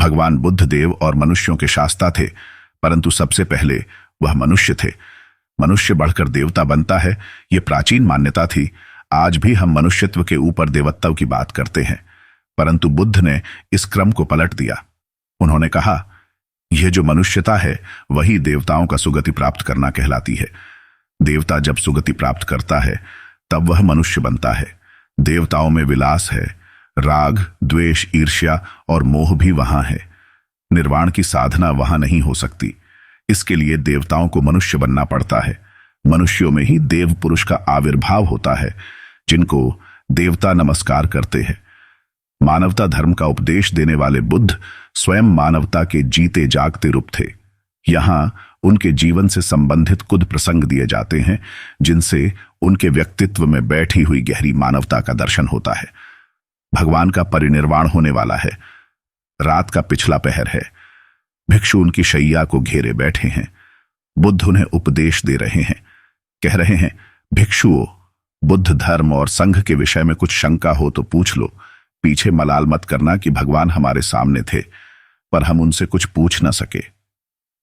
भगवान बुद्ध देव और मनुष्यों के शास्ता थे, परंतु सबसे पहले वह मनुष्य थे। मनुष्य बढ़कर देवता बनता है, ये प्राचीन मान्यता थी। आज भी हम मनुष्यत्व के ऊपर देवत्व की बात करते हैं, परंतु बुद्ध ने इस क्रम को पलट दिया। उन्होंने कहा, यह जो मनुष्यता है वही देवताओं का सुगति प्राप्त करना कहलाती है। देवता जब सुगति प्राप्त करता है तब वह मनुष्य बनता है। देवताओं में विलास है, राग, द्वेष, ईर्ष्या और मोह भी वहां है। निर्वाण की साधना वहां नहीं हो सकती। इसके लिए देवताओं को मनुष्य बनना पड़ता है। मनुष्यों में ही देव पुरुष का आविर्भाव होता है, जिनको देवता नमस्कार करते हैं। मानवता धर्म का उपदेश देने वाले बुद्ध स्वयं मानवता के जीते जागते रूप थे। यहां उनके जीवन से संबंधित कुछ प्रसंग दिए जाते हैं, जिनसे उनके व्यक्तित्व में बैठी हुई गहरी मानवता का दर्शन होता है। भगवान का परिनिर्वाण होने वाला है। रात का पिछला पहर है। भिक्षु उनकी शैया को घेरे बैठे हैं। बुद्ध उन्हें उपदेश दे रहे हैं। कह रहे हैं, भिक्षुओं, बुद्ध धर्म और संघ के विषय में कुछ शंका हो तो पूछ लो। पीछे मलाल मत करना कि भगवान हमारे सामने थे, पर हम उनसे कुछ पूछ न सके।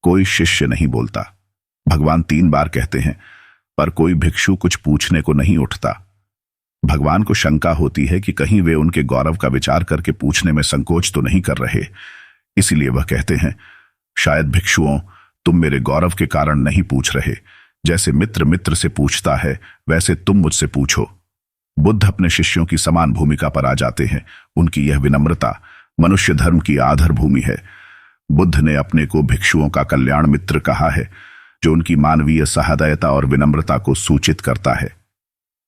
कोई शिष्य नहीं बोलता। भगवान 3 बार कहते हैं, पर कोई भिक्षु कुछ पूछने को नहीं उठता। भगवान को शंका होती है कि कहीं वे उनके गौरव का विचार करके पूछने में संकोच तो नहीं कर रहे। इसीलिए वह कहते हैं, शायद भिक्षुओं, तुम मेरे गौरव के कारण नहीं पूछ रहे। जैसे मित्र मित्र से पूछता है, वैसे तुम मुझसे पूछो। बुद्ध अपने शिष्यों की समान भूमिका पर आ जाते हैं। उनकी यह विनम्रता मनुष्य धर्म की आधार भूमि है। बुद्ध ने अपने को भिक्षुओं का कल्याण मित्र कहा है, जो उनकी मानवीय सहृदयता और विनम्रता को सूचित करता है।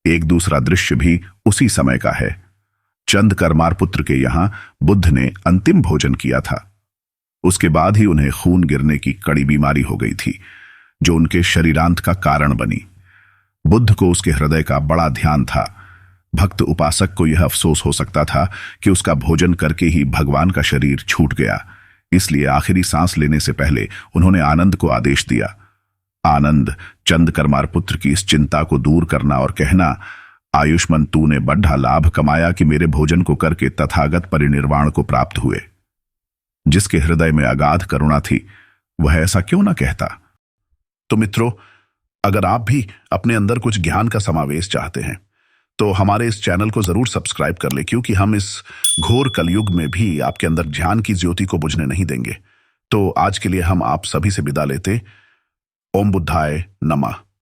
एक दूसरा दृश्य भी उसी समय का है। चंद करमार पुत्र के यहां बुद्ध ने अंतिम भोजन किया था। उसके बाद ही उन्हें खून गिरने की कड़ी बीमारी हो गई थी, जो उनके शरीरांत का कारण बनी। बुद्ध को उसके हृदय का बड़ा ध्यान था। भक्त उपासक को यह अफसोस हो सकता था कि उसका भोजन करके ही भगवान का शरीर छूट गया। इसलिए आखिरी सांस लेने से पहले उन्होंने आनंद को आदेश दिया। आनंद चंद करमार पुत्र की इस चिंता को दूर करना और कहना, आयुष्मान, तूने बढ़ा लाभ कमाया कि मेरे भोजन को करके तथागत परिनिर्वाण को प्राप्त हुए। जिसके हृदय में अगाध करुणा थी, वह ऐसा क्यों ना कहता। तो मित्रों, अगर आप भी अपने अंदर कुछ ज्ञान का समावेश चाहते हैं तो हमारे इस चैनल को जरूर सब्सक्राइब कर ले, क्योंकि हम इस घोर कलयुग में भी आपके अंदर ज्ञान की ज्योति को बुझने नहीं देंगे। तो आज के लिए हम आप सभी से विदा लेते। ओम बुद्धाय नमः।